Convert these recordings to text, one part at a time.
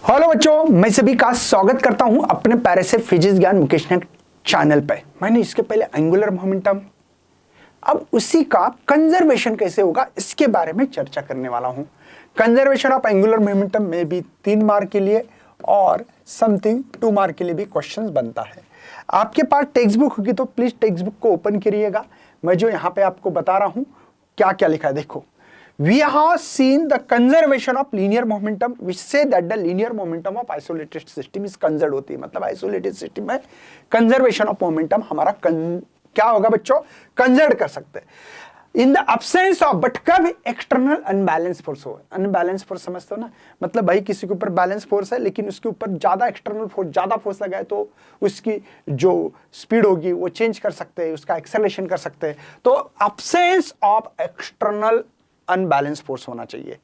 Hello बच्चों, मैं सभी का स्वागत करता हूं अपने प्यारे से फिजिक्स ज्ञान मुकेश नायक चैनल पे। मैंने इसके पहले एंगुलर मोमेंटम, अब उसी का कंजर्वेशन कैसे होगा इसके बारे में चर्चा करने वाला हूं। कंजर्वेशन ऑफ एंगुलर मोमेंटम में भी 3 मार्क के लिए और समथिंग 2 मार्क के लिए भी क्वेश्चन बनता है। आपके पास टेक्स्ट बुक होगी तो प्लीज टेक्स्ट बुक को ओपन करिएगा। मैं जो यहाँ पे आपको बता रहा हूँ क्या क्या लिखा है देखो। We have seen the conservation of linear momentum, which say that the linear momentum of isolated system is conserved होती है। मतलब isolated system में conservation of momentum हमारा क्या होगा बच्चों, कंजर्व कर सकते हैं। In the absence of, but कब एक्सटर्नल अनबैलेंस फोर्स हो। अनबैलेंस फोर्स समझते हो ना, मतलब भाई किसी के ऊपर बैलेंस फोर्स है लेकिन उसके ऊपर ज्यादा एक्सटर्नल फोर्स, ज्यादा फोर्स लगा है तो उसकी जो स्पीड होगी वो चेंज कर सकते हैं, उसका एक्सेलरेशन कर सकते हैं। तो absence of external unbalance force होना चाहिए,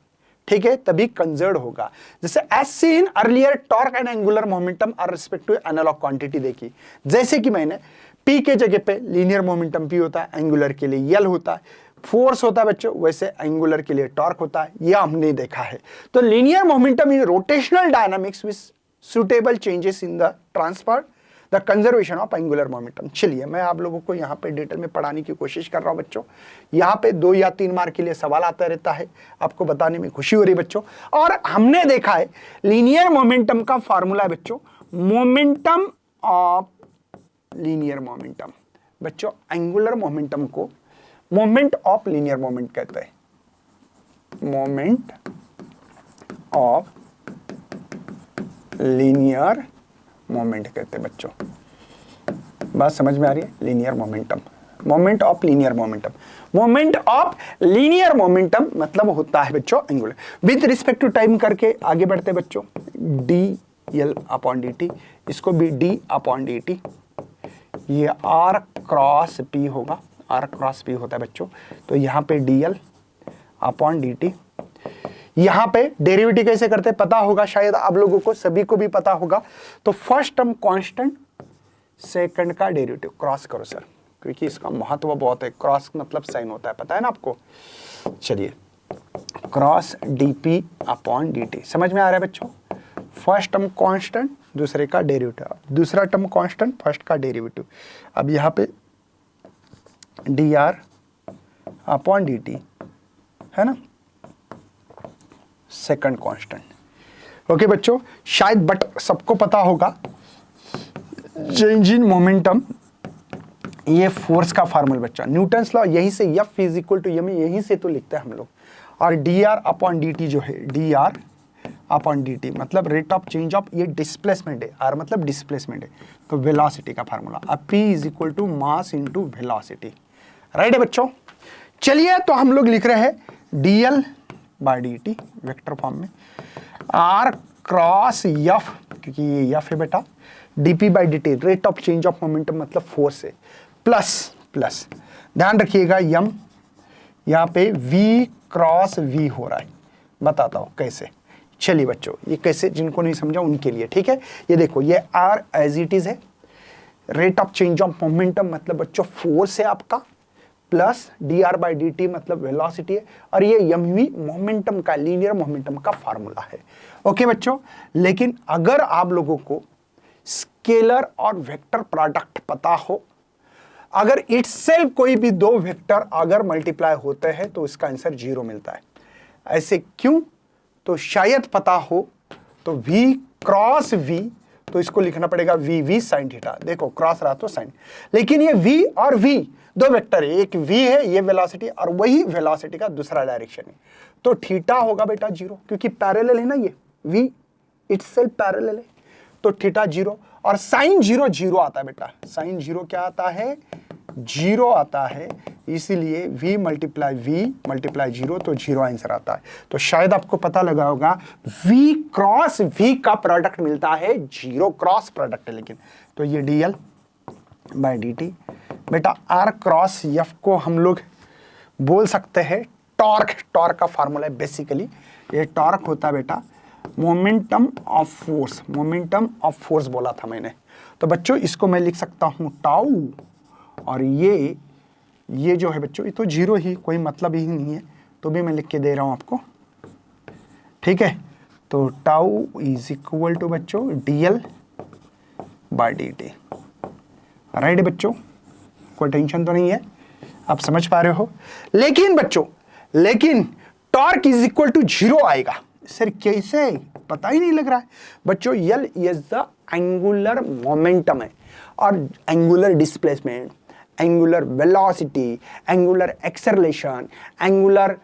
ठीक है, तभी कंजर्व होगा। जैसे as seen earlier torque and angular momentum are respective analogue quantity देखी। जैसे कि मैंने पी के जगह पे लीनियर मोमेंटम पी होता है, एंगुलर के लिए यल होता है, फोर्स होता है बच्चों, वैसे एंगुलर के लिए टॉर्क होता है, यह हमने देखा है। तो linear momentum in rotational dynamics with suitable changes in the transfer the conservation of angular momentum. चलिए मैं आप लोगों को यहाँ पे डिटेल में पढ़ाने की कोशिश कर रहा हूँ बच्चों। यहाँ पे 2 या 3 मार्क के लिए सवाल आता रहता है, आपको बताने में खुशी हो रही बच्चों। और हमने देखा है लीनियर मोमेंटम का फार्मूला है बच्चों, मोमेंटम ऑफ लीनियर मोमेंटम। बच्चों एंगुलर मोमेंटम को मोमेंट ऑफ लीनियर मोमेंट कहते हैं, मोमेंट ऑफ लीनियर मोमेंट कहते हैं बच्चों। बात समझ में आ रही है? Linear momentum, moment of linear momentum. Moment of linear momentum मतलब होता है बच्चों angular with respect to time करके आगे बढ़ते बच्चों, D L upon D T, इसको भी डी अपॉन डी टी, ये आर क्रॉस पी होगा, आर क्रॉस पी होता है बच्चों। तो यहाँ पे D L upon D T, यहां पे डेरिवेटिव कैसे करते हैं पता होगा शायद आप लोगों को, सभी को भी पता होगा। तो फर्स्ट टर्म कांस्टेंट, सेकंड का डेरिवेटिव क्रॉस करो सर, क्योंकि इसका महत्व बहुत है। क्रॉस मतलब साइन होता है, पता है ना आपको। चलिए क्रॉस डीपी अपॉन डी, समझ में आ रहा है बच्चों। फर्स्ट टर्म कांस्टेंट, दूसरे का डेरिवेटिव, दूसरा टर्म कांस्टेंट, फर्स्ट का डेरिवेटिव। अब यहाँ पे D R upon D T है ना, सेकंड कांस्टेंट। ओके बच्चों, शायद बट सबको पता होगा चेंज इन मोमेंटम, ये फोर्स का फार्मूला बच्चा, न्यूटन्स लॉ, यहीं से F is equal to M, यहीं से तो लिखते हैं हम लोग। और D R upon D T जो है, D R upon D T मतलब रेट ऑफ चेंज ऑफ, ये डिस्प्लेसमेंट है, आर मतलब डिस्प्लेसमेंट है, तो वेलोसिटी का फार्मूला। अब P is equal to mass into velocity, right है बच्चों। चलिए तो हम लोग लिख रहे हैं D L by D T vector form में, आर क्रॉस एफ, क्योंकि ये एफ है बेटा, DP by D T rate of change of momentum मतलब फोर्स है, प्लस ध्यान रखिएगा यम, यहाँ पे वी क्रॉस वी हो रहा है, बताता हूँ कैसे। चलिए बच्चों ये कैसे, जिनको नहीं समझा उनके लिए, ठीक है। ये देखो ये आर एज इट इज है, rate of change of momentum मतलब बच्चों फोर्स है आपका, plus D R by D T मतलब वेलोसिटी है, और ये एम वी मोमेंटम का, लीनियर मोमेंटम का फार्मूला है। ओके बच्चों, लेकिन अगर आप लोगों को स्केलर और वेक्टर प्रोडक्ट पता हो, अगर इटसेल्फ कोई भी 2 वेक्टर अगर मल्टीप्लाई होते हैं तो इसका आंसर 0 मिलता है। ऐसे क्यों? तो शायद पता हो तो v क्रॉस v, तो इसको लिखना पड़ेगा वी वी साइन थीटा। देखो क्रॉस रहा तो साइन, लेकिन ये v और v 2 वेक्टर है, एक v है ये वेलोसिटी, और वही वेलोसिटी का दूसरा डायरेक्शन है, तो थीटा होगा बेटा 0, क्योंकि पैरेलल है ना, ये v इटसेल्फ पैरेलल है, तो थीटा 0। और साइन 0 0 आता है बेटा, साइन 0 क्या आता है, 0 आता है, इसीलिए v मल्टीप्लाई 0, तो 0 आंसर आता है। तो शायद आपको पता लगा होगा v क्रॉस v का प्रोडक्ट मिलता है, 0 क्रॉस प्रोडक्ट है लेकिन, तो ये dl बाई डी टी बेटा, r क्रॉस f को हम लोग बोल सकते हैं टॉर्क, टॉर्क का फार्मूला है बेसिकली, ये टॉर्क होता है बेटा momentum of force, momentum of force बोला था मैंने। तो बच्चों इसको मैं लिख सकता हूं टाउ, और ये जो है बच्चों ये तो 0 ही, कोई मतलब ही नहीं है, तो भी मैं लिख के दे रहा हूं आपको, ठीक है। तो टाउ इज इक्वल टू बच्चों dl बाय dt। राइट बच्चों, कोई टेंशन तो नहीं है, आप समझ पा रहे हो। लेकिन बच्चों, लेकिन टॉर्क इज इक्वल टू 0 आएगा। सर कैसे, पता ही नहीं लग रहा है बच्चों। L is the angular momentum है, और angular displacement, angular velocity, angular acceleration, angular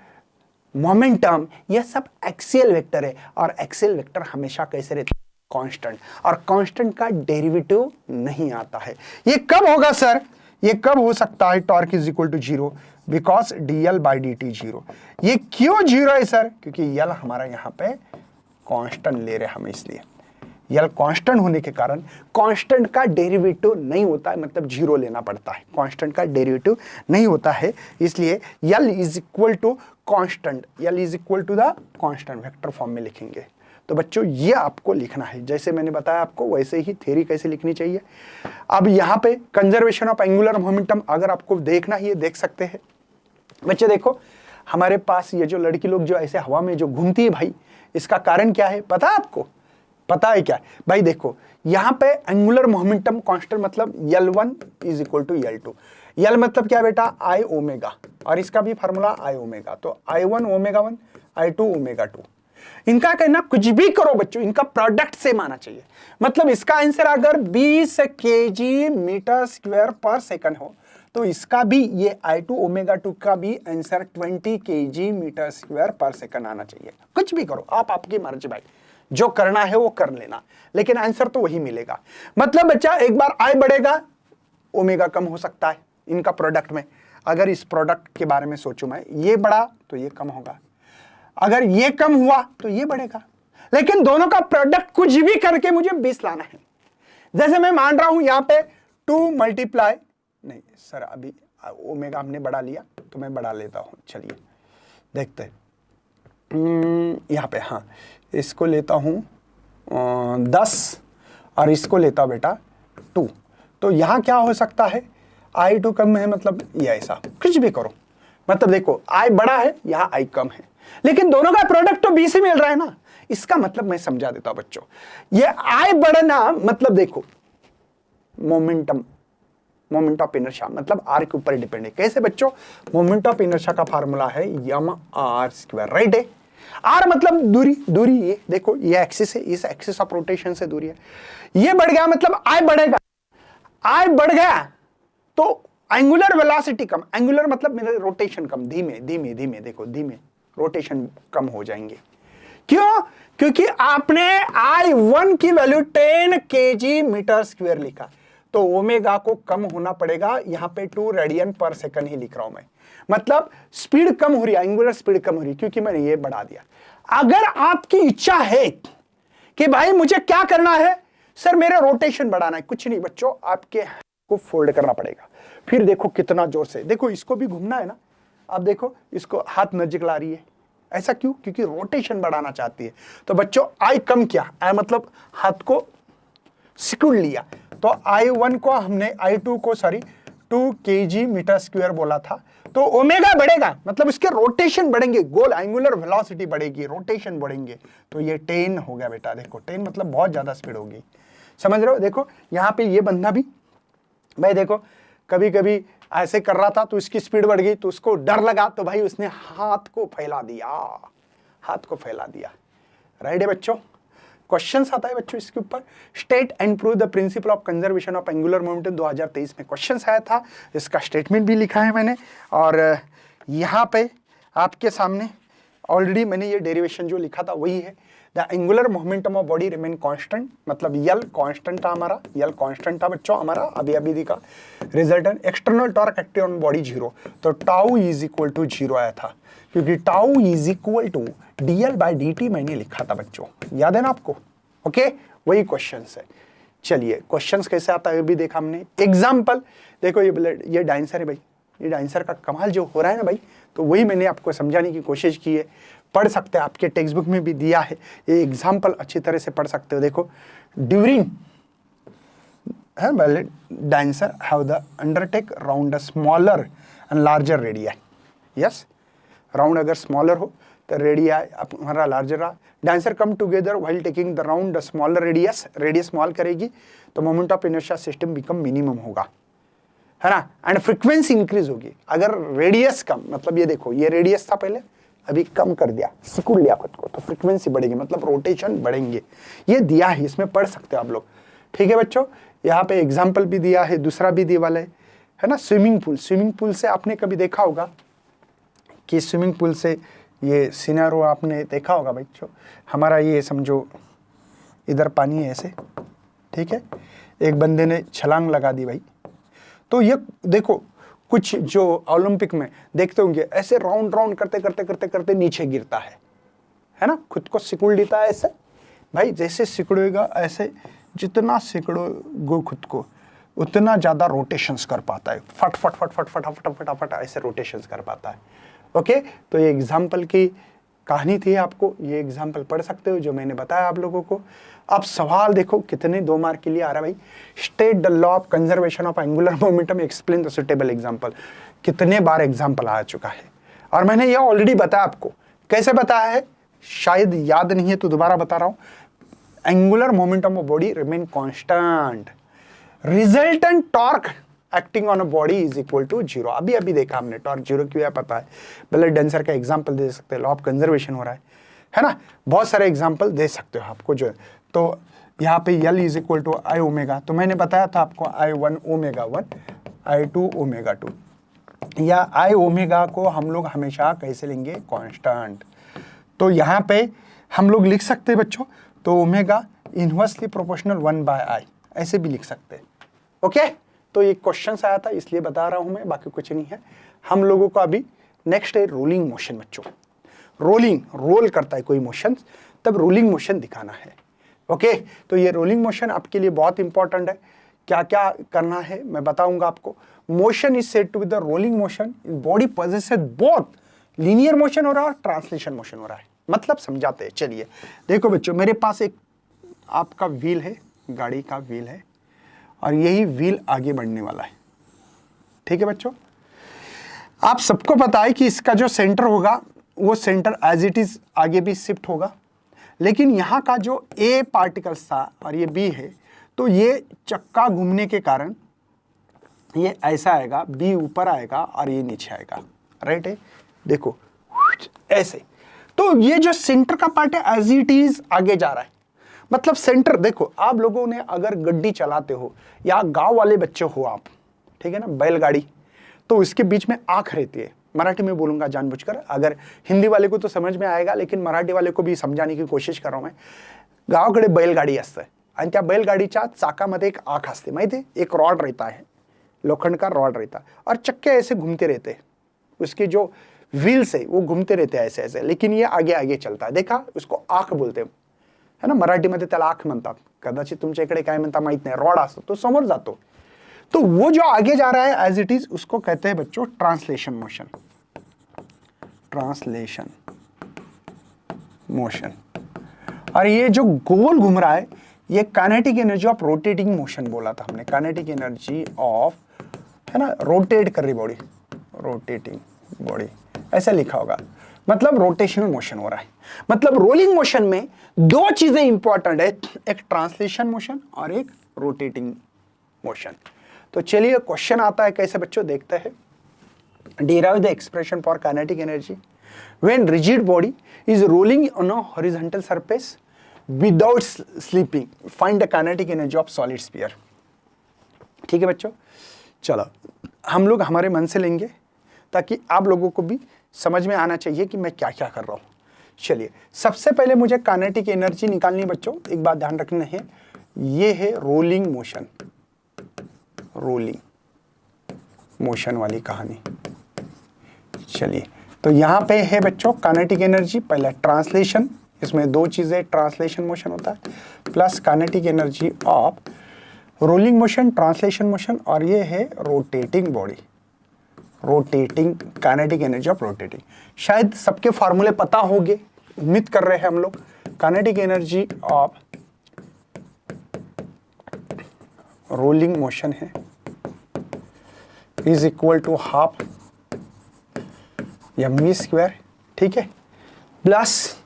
momentum, यह सब एक्सियल वेक्टर है। और एक्सियल वेक्टर हमेशा कैसे रहते हैं, कांस्टेंट, और कांस्टेंट का डेरिवेटिव नहीं आता है। ये कब होगा सर, ये कब हो सकता है torque is equal to 0? Because dl by dt 0। ये क्यों 0 है सर? क्योंकि यल हमारा यहां पे कांस्टेंट ले रहे हम, इसलिए यल कांस्टेंट होने के कारण कांस्टेंट का डेरिवेटिव नहीं होता है, मतलब 0 लेना पड़ता है। कांस्टेंट का डेरिवेटिव नहीं होता है, इसलिए L is equal to constant, L is equal to the constant vector form में लिखेंगे। तो बच्चों ये आपको लिखना है, जैसे मैंने बताया आपको वैसे ही थ्योरी कैसे लिखनी चाहिए। अब यहाँ पे कंजर्वेशन ऑफ एंगुलर मोमेंटम अगर आपको देखना ही है, देख सकते हैं बच्चे। देखो हमारे पास ये जो लड़की लोग जो ऐसे हवा में जो घूमती है भाई, इसका कारण क्या है पता है आपको? पता है क्या भाई? देखो यहाँ पे एंगुलर मोमेंटम कांस्टेंट मतलब L1 is equal to L2। यल मतलब क्या बेटा, I ओमेगा, और इसका भी फार्मूला I ओमेगा। तो I1 ओमेगा 1, I2 ओमेगा 2। इनका कहना कुछ भी करो बच्चों, इनका प्रोडक्ट सेम आना चाहिए। मतलब इसका आंसर अगर 20 kg मीटर स्क्वायर पर सेकंड हो, तो इसका भी ये I2 ओमेगा 2 का भी आंसर 20 kg मीटर स्क्वायर पर सेकंड आना चाहिए। कुछ भी करो आप, आपकी मर्जी भाई, जो करना है वो कर लेना, लेकिन आंसर तो वही मिलेगा। मतलब बच्चा एक बार I बढ़ेगा, ओमेगा कम हो सकता है इनका प्रोडक्ट में। अगर इस प्रोडक्ट के बारे में सोचूं मैं, ये बढ़ा तो ये कम होगा, अगर ये कम हुआ तो ये बढ़ेगा। लेकिन दोनों का प्रोडक्ट कुछ भी करके मुझे 20 लाना है। जैसे मैं मान रहा हूं यहां पे 2 मल्टीप्लाई, नहीं सर अभी ओमेगा हमने बढ़ा लिया तो मैं बढ़ा लेता हूं, चलिए देखते हैं। यहां पे हाँ, इसको लेता हूं 10 और इसको लेता हूं बेटा 2। तो यहां क्या हो सकता है, I2 कम है, मतलब ये ऐसा कुछ भी करो। मतलब देखो I बड़ा है, यहां I कम है, लेकिन दोनों का प्रोडक्ट तो 20 ही मिल रहा है ना। इसका मतलब मैं समझा देता हूं बच्चों, ये I बढ़ना मतलब देखो मोमेंटम, मोमेंट ऑफ इनर्शिया मतलब R के ऊपर डिपेंड है। कैसे बच्चों, मोमेंट ऑफ इनर्शिया का फार्मूला है mr², राइट है। R मतलब दूरी, दूरी ये देखो ये एक्सिस है, इस एक्सिस ऑफ रोटेशन से दूरी है। ये बढ़ गया मतलब I बढ़ेगा, I बढ़ गया तो एंगुलर वेलोसिटी कम, एंगुलर मतलब मेरा रोटेशन कम, धीमे धीमे धीमे देखो धीमे रोटेशन कम हो जाएंगे। क्यों? क्योंकि आपने I1 की वैल्यू 10 kg मीटर स्क्वायर लिखा, तो ओमेगा को कम होना पड़ेगा। यहां पे 2 रेडियन पर सेकंड ही लिख रहा हूं मैं, मतलब स्पीड कम हो रही है, एंगुलर स्पीड कम हो रही है, क्योंकि मैंने ये बढ़ा दिया। अगर आपकी इच्छा है कि भाई मुझे क्या करना है सर, मेरे रोटेशन बढ़ाना है, कुछ नहीं बच्चों, आपके को फोल्ड करना पड़ेगा। फिर देखो कितना जोर से, देखो इसको भी घूमना है ना। अब देखो इसको हाथ नजदीक ला रही है, ऐसा क्यों? क्योंकि रोटेशन बढ़ाना चाहती है। तो बच्चों I कम किया, I मतलब हाथ को सिकुड़ लिया, तो I1 को हमने I2 को सॉरी 2 kg मीटर स्क्वायर बोला था, तो ओमेगा बढ़ेगा मतलब इसके रोटेशन बढ़ेंगे, गोल एंगुलर वेलोसिटी बढ़ेगी, रोटेशन बढ़ेंगे, तो ये 10 हो गया बेटा। देखो 10 मतलब बहुत ज्यादा स्पीड होगी, समझ रहे हो। देखो यहाँ पे ये बंदा भी भाई देखो कभी कभी ऐसे कर रहा था तो इसकी स्पीड बढ़ गई, तो उसको डर लगा, तो भाई उसने हाथ को फैला दिया, हाथ को फैला दिया, राइट है बच्चों। क्वेश्चंस आता है बच्चों इसके ऊपर, state and prove the principle of conservation of angular momentum 2023 में क्वेश्चंस आया था, इसका स्टेटमेंट भी लिखा है मैंने। और यहाँ पे आपके सामने ऑलरेडी मैंने ये डेरिवेशन जो लिखा था वही है। The angular momentum of body remain constant, मतलब यल कांस्टेंट था हमारा, यल कांस्टेंट था बच्चों हमारा, अभी अभी दिखा। Resultant external torque active on body 0, तो टाउ इज इक्वल टू 0 आया था, क्योंकि tau is equal to dl by dt मैंने लिखा था बच्चों, याद है ना आपको? ओके, वही क्वेश्चन है। चलिए क्वेश्चंस कैसे आता है भी देखा हमने। एग्जाम्पल देखो, ये डांसर है भाई, ये डांसर का कमाल जो हो रहा है ना भाई, तो वही मैंने आपको समझाने की कोशिश की है। पढ़ सकते हैं, आपके टेक्स्ट बुक में भी दिया है ये एग्जाम्पल, अच्छी तरह से पढ़ सकते हो। देखो during dancer have the undertake round a smaller and larger radii. Yes, round अगर स्मॉलर हो तो रेडिया हमारा लार्जर रहा। Dancer come together while taking the round the smaller radius, radius small करेगी तो moment of inertia system become minimum होगा, है ना, एंड फ्रीक्वेंसी इंक्रीज होगी। अगर रेडियस कम, मतलब ये देखो ये रेडियस था पहले, अभी कम कर दिया, सिकुड़ लिया खुद को, तो फ्रीक्वेंसी बढ़ेगी, मतलब रोटेशन बढ़ेंगे। ये दिया है, इसमें पढ़ सकते हो आप लोग, ठीक है बच्चों। यहाँ पे एग्जाम्पल भी दिया है, दूसरा भी दिया वाला है ना। स्विमिंग पूल, स्विमिंग पूल से आपने कभी देखा होगा कि स्विमिंग पूल से ये सिनेरियो आपने देखा होगा बच्चों। हमारा ये समझो इधर पानी है ऐसे, ठीक है, एक बंदे ने छलांग लगा दी भाई, तो ये देखो कुछ जो ओलंपिक में देखते होंगे ऐसे राउंड राउंड करते करते करते करते नीचे गिरता है ना, खुद को सिकुड़ लेता है ऐसे। भाई जैसे सिकुड़ेगा ऐसे, जितना सिकुड़ोगे खुद को उतना ज़्यादा रोटेशंस कर पाता है, फट फट फट फट फट फट फटाफट ऐसे रोटेशंस कर पाता है। ओके, तो ये एग्जाम्पल की कहानी थी, आपको ये एग्जाम्पल पढ़ सकते हो जो मैंने बताया आप लोगों को। अब सवाल देखो कितने 2 मार्क के लिए आ रहा है भाई। State the law of conservation of angular momentum, explain the suitable example. कितने बार एग्जाम्पल आ चुका है और मैंने ये ऑलरेडी बताया आपको। कैसे बताया है शायद याद नहीं है तो दोबारा बता रहा हूं। Angular momentum of body remain constant, resultant torque acting on a body is equal to 0। अभी अभी देखा हमने टॉर्क 0 क्यों है पता है, ब्लड डेंसर का एग्जांपल दे सकते हैं, लॉ ऑफ कंजर्वेशन हो रहा है ना, बहुत सारे एग्जांपल दे सकते हो आपको जो है। तो यहाँ पे L is equal to I omega, तो मैंने बताया था आपको I1 ओमेगा 1 I2 ओमेगा 2, या आई ओमेगा को हम लोग हमेशा कैसे लेंगे, कांस्टेंट। तो यहाँ पे हम लोग लिख सकते हैं बच्चों, तो ओमेगा इनवर्सली प्रोपोर्शनल 1/I ऐसे भी लिख सकते हैं। ओके, तो ये क्वेश्चन आया था इसलिए बता रहा हूं मैं, बाकी कुछ नहीं है। हम लोगों का अभी नेक्स्ट है रोलिंग मोशन बच्चों। रोलिंग, रोल करता है कोई मोशन, तब रोलिंग मोशन दिखाना है। ओके, तो ये रोलिंग मोशन आपके लिए बहुत इंपॉर्टेंट है। क्या क्या करना है मैं बताऊंगा आपको। Motion is said to be the rolling motion, body possesses both linear motion हो रहा है और ट्रांसलेशन मोशन हो रहा है। मतलब समझाते हैं, चलिए देखो बच्चों, मेरे पास एक आपका व्हील है, गाड़ी का व्हील है, और यही व्हील आगे बढ़ने वाला है, ठीक है बच्चों। आप सबको पता है कि इसका जो सेंटर होगा वो सेंटर एज इट इज आगे भी शिफ्ट होगा, लेकिन यहाँ का जो ए पार्टिकल्स था और ये बी है, तो ये चक्का घूमने के कारण ये ऐसा आएगा, बी ऊपर आएगा और ये नीचे आएगा, राइट है, देखो ऐसे। तो ये जो सेंटर का पार्ट है एज इट इज आगे जा रहा है, मतलब सेंटर देखो। आप लोगों ने अगर गड्डी चलाते हो या गांव वाले बच्चे हो आप, ठीक है ना, बैलगाड़ी, तो इसके बीच में आंख रहती है। मराठी में बोलूंगा जानबूझकर, अगर हिंदी वाले को तो समझ में आएगा, लेकिन मराठी वाले को भी समझाने की कोशिश कर रहा हूं मैं। गावाकडे बैलगाडी असते आणि त्या बैलगाडीच्या चाकामध्ये एक आंख असते, माहिती है, एक रॉड रहता है, लोखंड का रॉड रहता है, और चक्के ऐसे घूमते रहते हैं, उसके जो व्हील्स है वो घूमते रहते हैं ऐसे ऐसे, लेकिन ये आगे आगे चलता है, देखा, उसको आंख बोलते हैं, है ना, मराठीमध्ये त्याला आंख म्हणतात, कदाचित तुमच्या इकडे काय म्हणता माहित नाही, रॉड असतो तो समोर जातो, तो वो जो आगे जा रहा है एज इट इज उसको कहते हैं बच्चों ट्रांसलेशन मोशन, ट्रांसलेशन मोशन। और ये जो गोल घूम रहा है ये kinetic energy of rotating motion बोला था हमने, काइनेटिक एनर्जी ऑफ, है ना, रोटेट कर रही बॉडी, रोटेटिंग बॉडी ऐसा लिखा होगा, मतलब रोटेशनल मोशन हो रहा है। मतलब रोलिंग मोशन में दो चीजें इंपॉर्टेंट है, एक ट्रांसलेशन मोशन और एक रोटेटिंग मोशन। तो चलिए क्वेश्चन आता है कैसे बच्चों, देखते हैं। Derive the expression for kinetic energy when rigid body is rolling on a horizontal surface without sleeping, find the kinetic energy of solid sphere. ठीक है बच्चों, चलो हम लोग हमारे मन से लेंगे ताकि आप लोगों को भी समझ में आना चाहिए कि मैं क्या क्या कर रहा हूं। चलिए सबसे पहले मुझे काइनेटिक एनर्जी निकालनी है बच्चों, एक बात ध्यान रखना है, ये है रोलिंग मोशन, रोलिंग मोशन वाली कहानी। चलिए तो यहां पे है बच्चों काइनेटिक एनर्जी, पहला ट्रांसलेशन, इसमें दो चीजें, ट्रांसलेशन मोशन होता है plus kinetic energy of rolling motion, translation motion, और ये है rotating body, rotating, kinetic energy of rotating. शायद सबके फार्मूले पता होंगे, उम्मीद कर रहे हैं हम लोग। Kinetic energy of rolling motion है is equal to half mv square, ठीक है, प्लस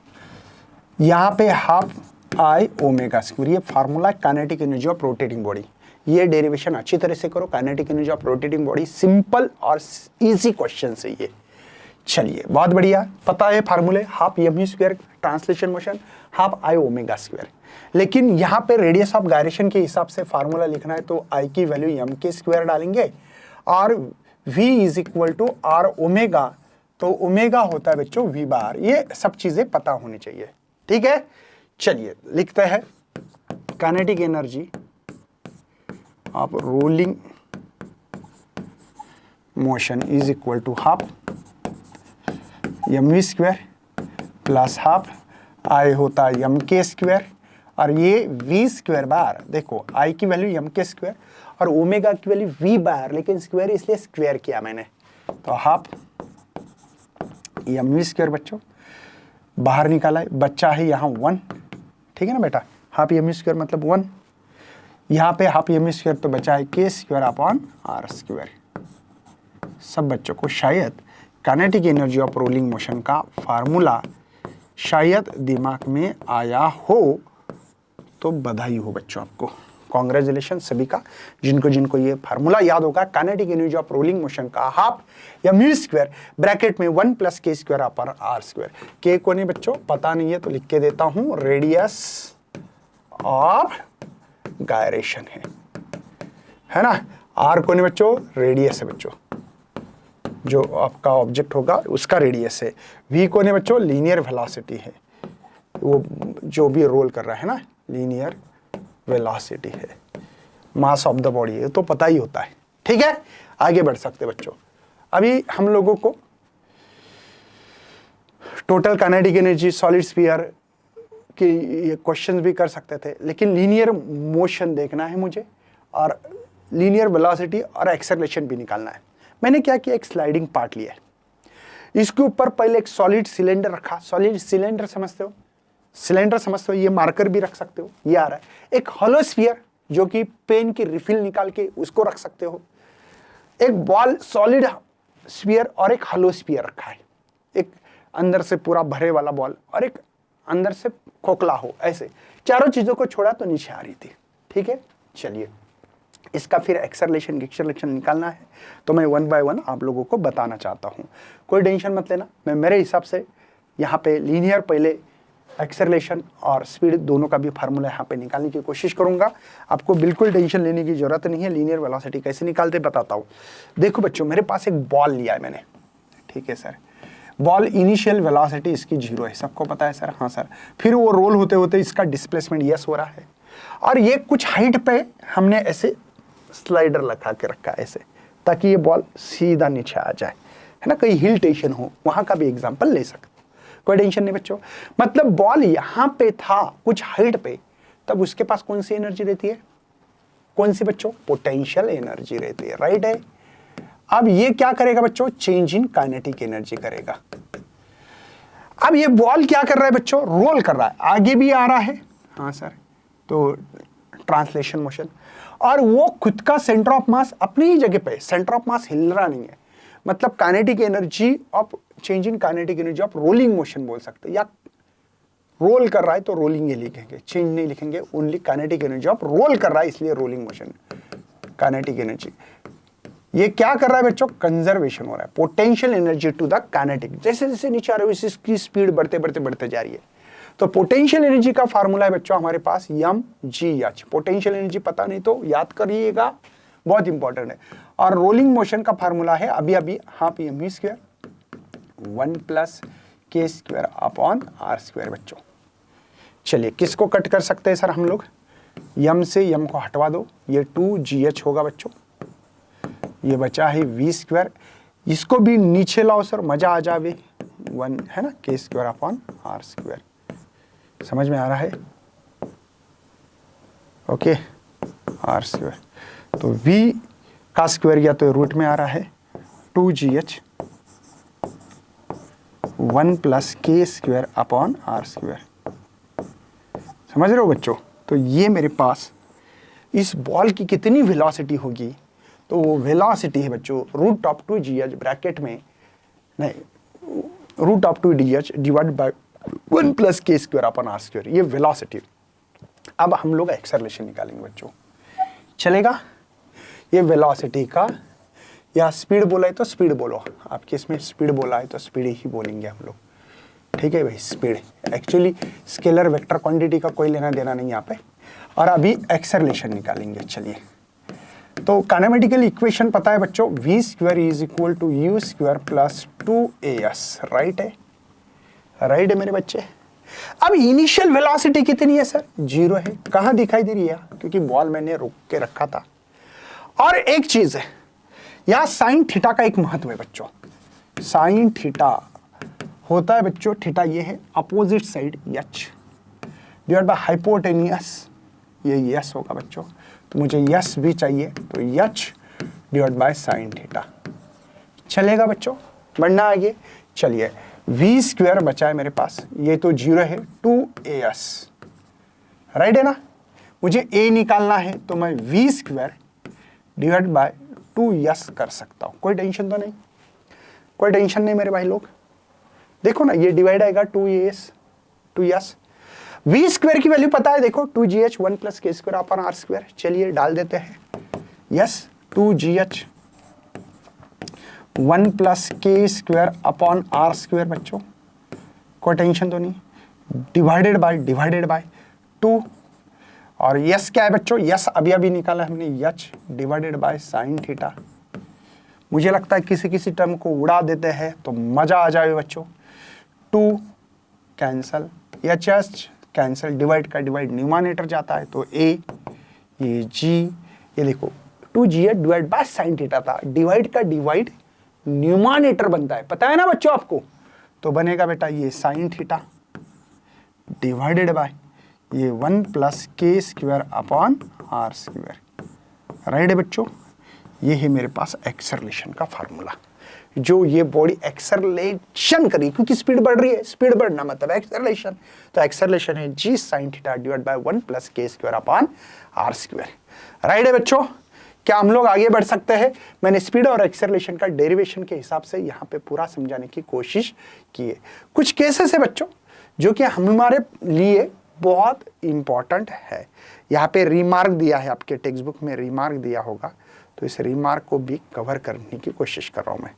यहाँ पे हाफ आई ओमेगा स्क्वायर, ये formula kinetic energy of rotating body. ये डेरिवेशन अच्छी तरह से करो, काइनेटिक एनर्जी ऑफ रोटेटिंग बॉडी, सिंपल और इजी क्वेश्चन है ये। चलिए बहुत बढ़िया, पता है फार्मूले, half m square translation motion, half I omega square. लेकिन यहाँ पे रेडियस ऑफ गायरेशन के हिसाब से फार्मूला लिखना है तो आई की वैल्यू एम के स्क्वायर डालेंगे और v is equal to R omega, तो ओमेगा होता है बच्चों v बार। ये सब चीजें पता होनी चाहिए, ठीक है। चलिए लिखते हैं kinetic energy of rolling motion is equal to half M we square plus half I होता है एम के स्क्वायर और ये वी स्क्वायर बार। देखो आई की वैल्यू एम के स्क्वायर और ओमेगा की वैल्यू वी बार, लेकिन स्क्वायर इसलिए स्क्वायर किया मैंने, तो हाफ एम वी स्क्वायर बच्चों बाहर निकाला है, बच्चा है यहाँ 1, ठीक है ना बेटा। हाफ एम वी स्क्वायर मतलब 1, यहाँ पे हाफ एम वी स्क्वायर तो बचा है के स्क्वायर अपॉन आर स्क्वायर। सब बच्चों को शायद kinetic energy of rolling motion का फार्मूला शायद दिमाग में आया हो, तो बधाई हो बच्चों आपको, कॉन्ग्रेचुलेशन सभी का जिनको जिनको ये फार्मूला याद होगा। Kinetic energy of rolling motion का half M we square bracket में 1 प्लस के स्क्वायर अपॉन आर स्क्वायर। के को नहीं बच्चों पता नहीं है तो लिख के देता हूं, रेडियस ऑफ गायरेशन है ना। आर को नहीं बच्चों, रेडियस है बच्चों, जो आपका ऑब्जेक्ट होगा उसका रेडियस है। वी को नहीं बच्चों, लीनियर वेलोसिटी है, वो जो भी रोल कर रहा है ना, लीनियर वेलोसिटी है। मास ऑफ द बॉडी है तो पता ही होता है, ठीक है। आगे बढ़ सकते बच्चों। अभी हम लोगों को total kinetic energy solid sphere के ये क्वेश्चंस भी कर सकते थे, लेकिन लीनियर मोशन देखना है मुझे और लीनियर वेलोसिटी और एक्सेलरेशन भी निकालना है। मैंने क्या किया, एक स्लाइडिंग पार्ट लिया है, इसके ऊपर पहले एक सॉलिड सिलेंडर रखा। सॉलिड सिलेंडर समझते हो, सिलेंडर समझते हो, ये मार्कर भी रख सकते हो, ये आ रहा है। एक होलो स्फीयर जो कि पेन की रिफिल निकाल के उसको रख सकते हो। एक बॉल सॉलिड स्फीयर और एक होलो स्फीयर रखा है, एक अंदर से पूरा भरे वाला बॉल और एक अंदर से खोखला हो, ऐसे चारों चीजों को छोड़ा तो नीचे आ रही थी, ठीक है। चलिए इसका फिर एक्सेलरेशन निकालना है, तो मैं 1 बाय 1 आप लोगों को बताना चाहता हूँ। कोई टेंशन मत लेना, मैं मेरे हिसाब से यहाँ पे लीनियर पहले एक्सेलरेशन और स्पीड दोनों का भी फार्मूला यहाँ पे निकालने की कोशिश करूंगा। आपको बिल्कुल टेंशन लेने की जरूरत नहीं है। लीनियर वेलोसिटी कैसे निकालते बताता हूँ। देखो बच्चों, मेरे पास एक बॉल लिया है मैंने, ठीक है सर। बॉल इनिशियल वेलोसिटी इसकी 0 है, सबको पता है सर, हाँ सर। फिर वो रोल होते होते इसका डिस्प्लेसमेंट यस हो रहा है और ये कुछ हाइट पे हमने ऐसे स्लाइडर लगा के रखा है ऐसे, ताकि ये बॉल सीधा नीचे आ जाए, है ना। कहीं हिल स्टेशन हो वहां का भी एग्जांपल ले सकते हो, कोई टेंशन नहीं बच्चों। मतलब बॉल यहां पे था कुछ हाइट पे, तब उसके पास कौन सी एनर्जी रहती है, कौन सी बच्चों, पोटेंशियल एनर्जी रहती है, राइट है। अब ये क्या करेगा बच्चों, चेंज इन काइनेटिक एनर्जी करेगा। अब ये बॉल क्या कर रहा है बच्चों, रोल कर रहा है, आगे भी आ रहा है, हाँ सर, तो ट्रांसलेशन मोशन। और वो खुद का सेंटर ऑफ मास अपनी ही जगह पे, सेंटर ऑफ मास हिल रहा नहीं है। मतलब kinetic energy of change in kinetic energy of rolling motion बोल सकते हैं, या रोल कर रहा है तो रोलिंग ही लिखेंगे, चेंज नहीं लिखेंगे, only kinetic energy of roll कर रहा है इसलिए रोलिंग मोशन। काइनेटिक एनर्जी ये क्या कर रहा है बच्चों, कंजर्वेशन हो रहा है, potential energy to the kinetic. जैसे जैसे नीचे आ रहे हो इसकी स्पीड बढ़ते बढ़ते बढ़ते जा रही है। तो पोटेंशियल एनर्जी का फार्मूला है बच्चों हमारे पास mgh। पोटेंशियल एनर्जी पता नहीं तो याद करिएगा, बहुत इंपॉर्टेंट है। और रोलिंग मोशन का फार्मूला है अभी अभी half M we square 1 plus के स्क्वायर अपॉन आर स्क्वायर बच्चों। चलिए किसको कट कर सकते हैं सर हम लोग, यम से यम को हटवा दो, ये 2gh होगा बच्चों। ये बचा है वी स्क्वायर, इसको भी नीचे लाओ सर, मजा आ जावे, 1 है ना, के स्क्वायर अपॉन आर स्क्वायर। समझ में आ रहा है, ओके, आर स्क्वायर। तो v का स्क्वायर या तो रूट में आ रहा है 2gh 1 प्लस के स्क्वायर अपॉन आर स्क्वायर। समझ रहे हो बच्चों। तो ये मेरे पास इस बॉल की कितनी वेलोसिटी होगी, तो वो वेलोसिटी है बच्चों रूट ऑफ 2gh ब्रैकेट में, नहीं, root of 2gh divide by 1 plus के स्क्वायर अपन आर स्क्वायर, ये वेलोसिटी। अब हम लोग एक्सेलरेशन निकालेंगे बच्चों, चलेगा? ये वेलोसिटी का, या स्पीड बोला है तो स्पीड बोलो, आपके इसमें स्पीड बोला है तो स्पीड ही बोलेंगे हम लोग, ठीक है भाई? Speed actually scalar vector quantity का कोई लेना देना नहीं यहाँ पे। और अभी एक्सेलरेशन निकालेंगे। चलिए, तो काइनेमेटिकल इक्वेशन पता है बच्चों, v square is equal to u square plus 2as, right है? राइट है मेरे बच्चे। अब इनिशियल वेलोसिटी कितनी है सर? 0 है। कहाँ दिखाई दे रही है? क्योंकि बॉल मैंने रोक के रखा था। और एक चीज है, यहाँ साइन थीटा का एक महत्व है बच्चों। साइन थीटा होता है बच्चों, थीटा ये है opposite side h divide by hypotenuse, ये यस होगा बच्चों, तो मुझे यस भी चाहिए, तो h divide by sine theta. चलेगा बच्चों? बढ़ना आगे। चलिए, v स्क्वायर बचा है मेरे पास, ये तो 0 है, 2as, राइट है ना? मुझे a निकालना है, तो मैं v square divide by 2s कर सकता हूं। कोई टेंशन तो नहीं? कोई टेंशन नहीं मेरे भाई लोग। देखो ना, ये डिवाइड आएगा 2s। v स्क्वायर की वैल्यू पता है, देखो 2gh 1 प्लस के स्क्वायर अपन आर स्क्वायर। चलिए डाल देते हैं, यस 2gh 1 प्लस के स्क्वायर अपॉन आर स्क्वायर बच्चों, कोई टेंशन तो नहीं। डिवाइडेड बाय 2, और यस क्या है बच्चों? यस अभी निकाला हमने, यच डिवाइडेड बाय साइन थीटा। मुझे लगता है किसी टर्म को उड़ा देते हैं तो मजा आ जाए बच्चों। 2 कैंसल, एच कैंसल, डिवाइड का डिवाइड न्यूमरेटर जाता है, तो ए, ये जी, ये देखो 2g divide by sine theta था, डिवाइड का डिवाइड न्यूमरेटर बनता है, पता है ना बच्चों आपको? तो बनेगा बेटा ये साइन थीटा डिवाइडेड बाय ये 1 प्लस के square upon are square, right है बच्चों? ये है मेरे पास एक्सेलरेशन का फार्मूला, जो ये बॉडी एक्सेलरेशन करी, क्योंकि स्पीड बढ़ रही है, स्पीड बढ़ना मतलब एक्सेलरेशन, तो एक्सेलरेशन है g sin theta divide by 1 plus के square upon are square, right है बच्चों? क्या हम लोग आगे बढ़ सकते हैं? मैंने स्पीड और एक्सेलरेशन का डेरिवेशन के हिसाब से यहाँ पे पूरा समझाने की कोशिश की है। कुछ केसेस है बच्चों जो कि हमारे लिए बहुत इंपॉर्टेंट है। यहाँ पे रिमार्क दिया है, आपके टेक्स्ट बुक में रिमार्क दिया होगा, तो इस रिमार्क को भी कवर करने की कोशिश कर रहा हूं मैं।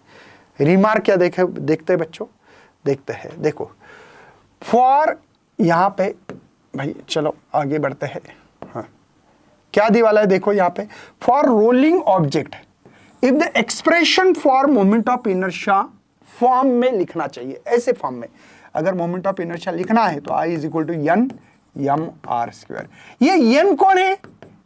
रिमार्क क्या देखते हैं बच्चों? देखते हैं, देखो फॉर, यहाँ पे भाई चलो आगे बढ़ते हैं। हाँ, क्या दी वाला है? देखो यहाँ पे, for rolling object if the expression for moment of inertia form में लिखना चाहिए, ऐसे फॉर्म में अगर मोमेंट ऑफ इनर्शिया लिखना है तो I is equal to N M R square. ये n कौन है?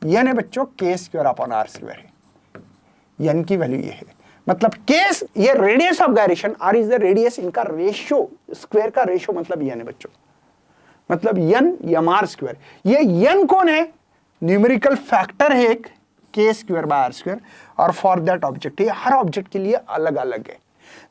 n है बच्चों K square upon are square है। n की वैल्यू ये है, मतलब केस, ये radius of gyration, r is the radius, इनका रेशियो, स्क्वायर का रेशियो मतलब n है बच्चों, मतलब n एम आर स्क्वायर। ये n कौन है? न्यूमेरिकल फैक्टर है एक, K square by R square, और फॉर दैट ऑब्जेक्ट, ये हर ऑब्जेक्ट के लिए अलग अलग है।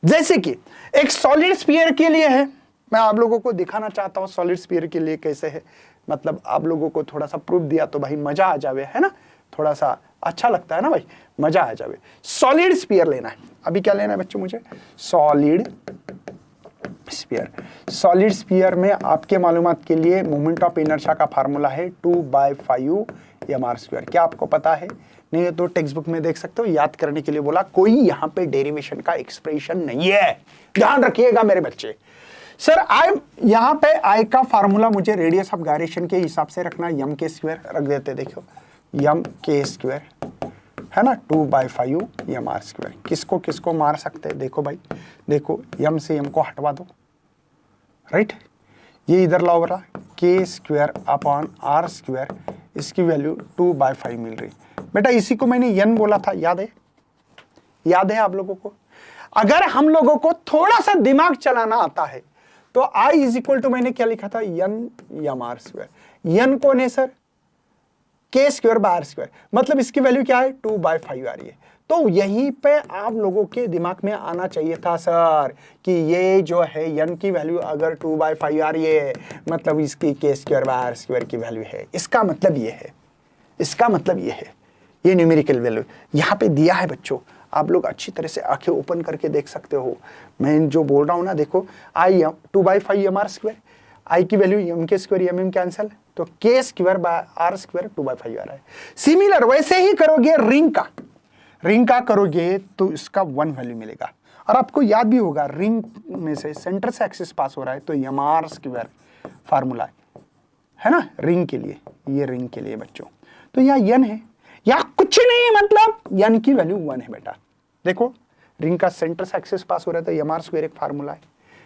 जैसे कि एक सॉलिड स्फीयर के लिए है, मैं आप लोगों को दिखाना चाहता हूं सॉलिड स्फीयर के लिए कैसे है, मतलब आप लोगों को थोड़ा सा प्रूफ दिया तो भाई मजा आ जावे, है ना? थोड़ा सा अच्छा लगता है ना भाई, मजा आ जावे। सॉलिड स्फीयर लेना है, अभी क्या लेना है बच्चों मुझे? Solid sphere. सॉलिड स्फीयर में आपके मालूमात के लिए मोमेंट ऑफ इनर्शिया का फार्मूला है 2/5 mr स्क्वायर। क्या आपको पता है? नहीं है तो टेक्स्ट बुक में देख सकते हो, याद करने के लिए बोला, कोई यहाँ पे डेरिवेशन का एक्सप्रेशन नहीं है, ध्यान रखिएगा मेरे बच्चे। सर आई, यहाँ पे आई का फार्मूला मुझे रेडियस ऑफ गायरेशन के हिसाब से रखना, यम के स्क्वायर रख देते, देखो यम के स्क्वायर है ना, 2/5 mr स्क्वायर। किसको किसको मार सकते हैं? देखो भाई, देखो यम से यम को हटवा दो, राइट? ये इधर लाओ रहा, के स्क्वायर अपॉन आर स्क्वायर, इसकी वैल्यू 2/5 मिल रही। बेटा इसी को मैंने यन बोला था, याद है? याद है आप लोगों को? अगर हम लोगों को थोड़ा सा दिमाग चलाना आता है तो I इज इक्वल टू, मैंने क्या लिखा था? यन एम आर स्क्वायर। यन कौन है sir? K square by R square, मतलब इसकी वैल्यू क्या है? 2/5 आ रही है। तो यहीं पे आप लोगों के दिमाग में आना चाहिए था सर कि ये जो है यन की वैल्यू अगर 2/5 आ रही है, मतलब इसकी के स्क्वायर बाय आर स्क्वायर की वैल्यू है। इसका मतलब ये है, इसका मतलब ये है, ये न्यूमेरिकल वैल्यू यहाँ पे दिया है बच्चों। आप लोग अच्छी तरह से आंखें ओपन करके देख सकते हो मैं जो बोल रहा हूं ना। देखो आई 2/5 mr स्क्वायर, आई की value M K square M M cancel, तो के स्क्वायर बाय आर स्क्वायर 2/5 आ रहा है। सिमिलर वैसे ही करोगे रिंग का करोगे तो इसका 1 वैल्यू मिलेगा। और आपको याद भी होगा रिंग में से सेंटर से एक्सिस पास हो रहा है तो एम आर स्क्वायर फार्मूला है ना रिंग के लिए, ये रिंग के लिए बच्चों। तो यहाँ n है, यहाँ कुछ नहीं है, मतलब n की वैल्यू 1 है बेटा। देखो रिंग का सेंटर से एक्सिस पास हो रहा है तो एम आर स्क्वायर एक फार्मूला है,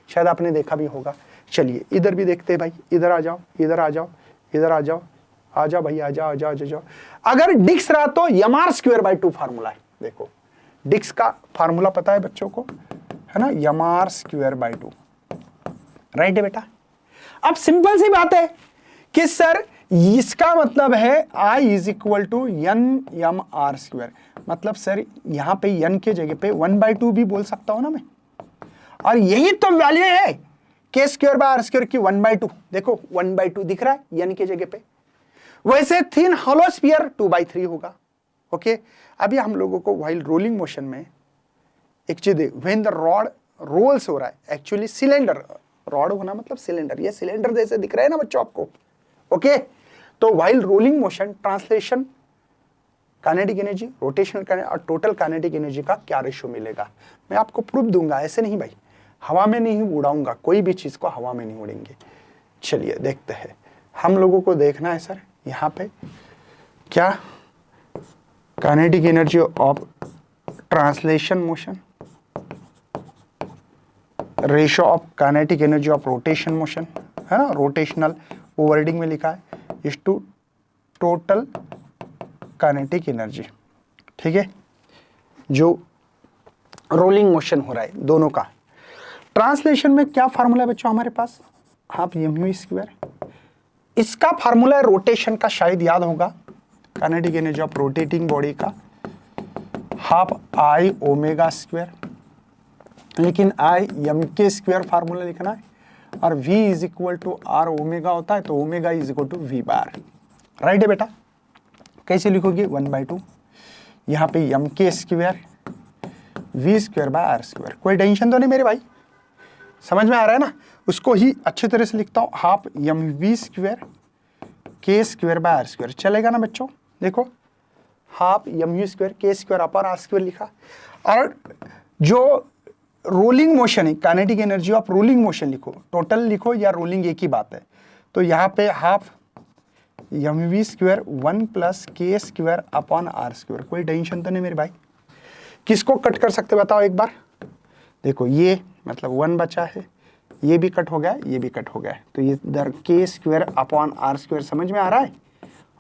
शायद आपने देखा भी होगा। चलिए इधर भी देखते हैं भाई, इधर आ जाओ, इधर आ जाओ, इधर आ जाओ, आ जाओ भाई, आ जाओ आ जाओ आ जाओ। अगर डिक्स रहा तो M R square by 2 formula है। देखो डिक्स का फार्मूला पता है बच्चों को, है ना, M R square by 2, right है बेटा। अब सिंपल सी बात है कि सर इसका मतलब है I is equal to N M R square, मतलब सर यहां पे n के जगह पे 1/2 भी बोल सकता हूं ना मैं, और यही तो वैल्यू है के स्क्वायर बाय आर स्क्वायर की 1/2। देखो 1/2 दिख रहा है n के जगह पे, वैसे थिन होलो स्फीयर 2/3 होगा। ओके, अभी हम लोगों को व्हाइल रोलिंग मोशन में एक चीज है, व्हेन द रॉड रोल्स हो रहा है, एक्चुअली सिलेंडर, रॉड होना मतलब सिलेंडर, ये सिलेंडर जैसे दिख रहा है ना बच्चों आपको। ओके, तो while rolling motion translation kinetic energy, rotational और टोटल काइनेटिक एनर्जी का क्या रेशियो मिलेगा, मैं आपको प्रूफ दूंगा। ऐसे नहीं भाई, हवा में नहीं उड़ाऊंगा, कोई भी चीज को हवा में नहीं उड़ेंगे। चलिए देखते हैं, हम लोगों को देखना है सर यहाँ पे क्या kinetic energy of translation motion, ratio of kinetic energy of rotation motion, है ना, रोटेशनल वो वर्डिंग में लिखा है, is to total kinetic energy. ठीक है, जो रोलिंग मोशन हो रहा है दोनों का। ट्रांसलेशन में क्या फार्मूला है बच्चों हमारे पास, हाफ एम यू स्क्वायर, इसका फार्मूला है रोटेशन का, शायद याद होगा, kinetic energy of rotating body का हाफ आई ओमेगा स्क्वायर, लेकिन I M K square formula लिखना है, और v is equal to R omega होता है, तो omega is equal to V bar, right है बेटा। कैसे लिखोगे 1/2, यहाँ पे M K square V square by R square, कोई टेंशन तो नहीं मेरे भाई, समझ में आ रहा है ना। उसको ही अच्छी तरह से लिखता हूँ, हाफ एम वी स्क्वायर के स्क्वायर बाय आर स्क्वायर, चलेगा ना बच्चों। देखो हाफ एम यू स्क्वायर के स्क्वायर अपर आर स्क्वायर लिखा, और जो रोलिंग मोशन है kinetic energy of rolling motion लिखो, टोटल लिखो या रोलिंग एक ही बात है, तो यहाँ पे half M we square 1 plus के स्क्वायर अपॉन आर स्क्वायर, कोई टेंशन तो नहीं मेरे भाई। किसको कट कर सकते बताओ एक बार, देखो ये मतलब 1 बचा है, ये भी कट हो गया, ये भी कट हो गया, तो ये इधर के स्क्वायर अपॉन आर स्क्वायर समझ में आ रहा है,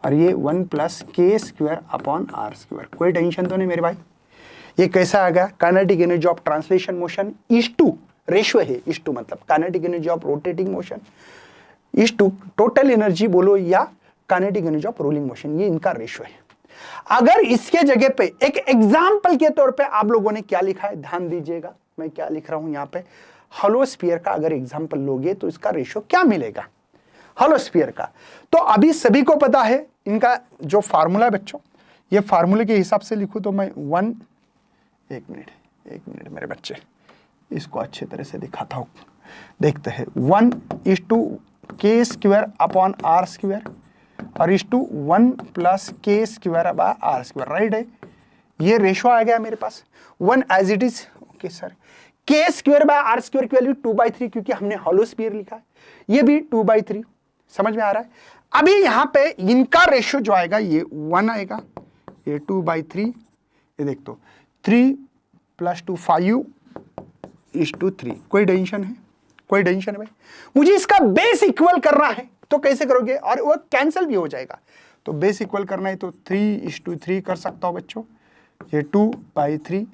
और ये 1 प्लस के स्क्वायर अपॉन आर स्क्वायर, कोई टेंशन तो नहीं मेरे भाई। ये कैसा आ गया, kinetic energy of translation motion is to, ratio है इज टू, मतलब kinetic energy of rotating motion is to total energy बोलो या kinetic energy of rolling motion, ये इनका रेशियो है। अगर इसके जगह पे एक एग्जांपल के तौर पे आप लोगों ने क्या लिखा है, ध्यान दीजिएगा मैं क्या लिख रहा हूं यहाँ पे, होलो स्फीयर का अगर एग्जांपल लोगे तो इसका रेशियो क्या मिलेगा होलो स्फीयर का। तो अभी सभी को पता है इनका जो फार्मूला है बच्चों, ये फार्मूले के हिसाब से लिखूं तो मैं 1, एक मिनट मेरे बच्चे, इसको अच्छे तरह से दिखाता हूं, देखते हैं। 1 is to K square upon are square, और इज टू 1 प्लस के square by R square, right है। ये रेशो आ गया मेरे पास 1 as it is. Okay sir, K square by R square की वैल्यू 2/3, क्योंकि हमने होलो स्फीयर लिखा है, ये भी 2/3, समझ में आ रहा है। अभी यहां पे इनका रेशियो जो आएगा ये 1 आएगा, ये 2/3, ये देख तो 3 + 2 5 इज टू 3, कोई टेंशन है, कोई टेंशन है भाई। मुझे इसका बेस इक्वल करना है तो कैसे करोगे, और वो कैंसिल भी हो जाएगा, तो बेस इक्वल करना है तो 3:3 कर सकता हूं बच्चों, ये 2/3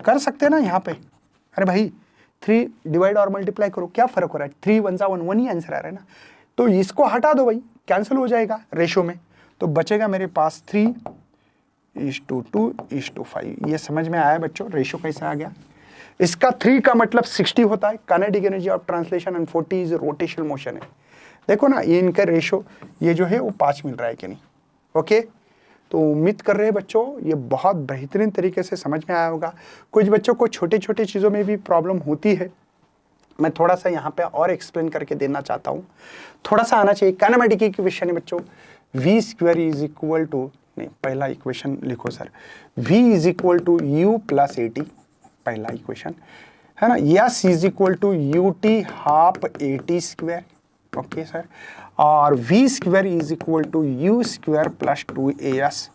कर सकते हैं ना यहाँ पे। अरे भाई 3 डिवाइड और मल्टीप्लाई करो, क्या फर्क हो रहा है, 3 1 1 1 ही आंसर आ रहा है ना, तो इसको हटा दो भाई, कैंसिल हो जाएगा रेशो में, तो बचेगा मेरे पास 3:2:5। ये समझ में आया बच्चों रेशो कैसा आ गया। इसका 3 का मतलब 60 होता है kinetic energy of translation, and 40 is rotational motion है। देखो ना ये इनका रेशो ये जो है वो 5 मिल रहा है कि नहीं। ओके, तो उम्मीद कर रहे हैं बच्चों ये बहुत बेहतरीन तरीके से समझ में आया होगा। कुछ बच्चों को छोटे छोटे चीज़ों में भी प्रॉब्लम होती है, मैं थोड़ा सा यहाँ पे और एक्सप्लेन करके देना चाहता हूँ, थोड़ा सा आना चाहिए। काइनेमेटिक इक्वेशन है बच्चों, v square is equal to, नहीं पहला इक्वेशन लिखो sir, v is equal to u plus a t, पहला इक्वेशन है ना, yes is equal to u t half a t square, okay sir, और v square is equal to u square plus 2as।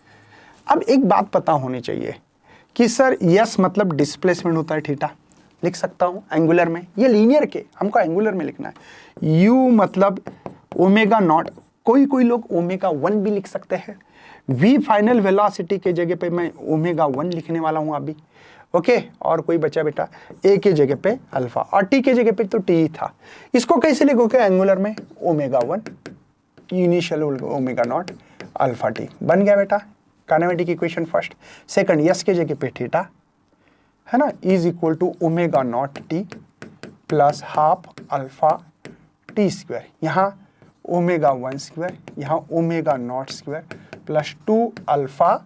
अब एक बात पता होनी चाहिए कि सर यस मतलब डिस्प्लेसमेंट होता है थीटा, लिख सकता हूं एंगुलर में, ये लीनियर के हमको एंगुलर में लिखना है। u मतलब ओमेगा नॉट, कोई कोई लोग ओमेगा 1 भी लिख सकते हैं। v फाइनल वेलोसिटी के जगह पे मैं ओमेगा 1 लिखने वाला हूं अभी, ओके। और कोई बचा बेटा a के जगह पे अल्फा, और t के जगह पे तो t था, इसको कैसे लिखोगे एंगुलर में, omega 1 initial omega naught alpha t, बन गया बेटा kinematic equation first. Second s के जगह पे थीटा है ना, is equal to omega naught t plus half alpha t square, यहाँ ओमेगा 1 स्क्वायर, यहाँ omega naught square plus 2 alpha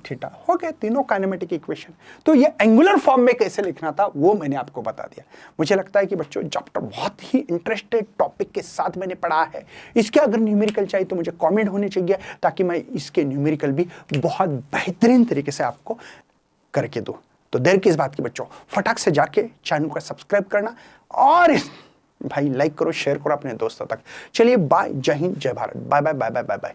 theta, हो गए तीनों काइनेमेटिक इक्वेशन। तो ये एंगुलर फॉर्म में कैसे लिखना था वो मैंने आपको बता दिया। मुझे लगता है कि बच्चों चैप्टर बहुत ही इंटरेस्टेड टॉपिक के साथ मैंने पढ़ा है। इसके अगर न्यूमेरिकल चाहिए तो मुझे कमेंट होने चाहिए, ताकि मैं इसके न्यूमेरिकल भी बहुत बेहतरीन तरीके से आपको करके दूं। तो देर किस बात की बच्चों, फटाक से जाके चैनल को सब्सक्राइब करना, और भाई लाइक करो, शेयर करो अपने दोस्तों तक। चलिए बाय, जय हिंद, जय Bharat, bye bye bye bye bye bye.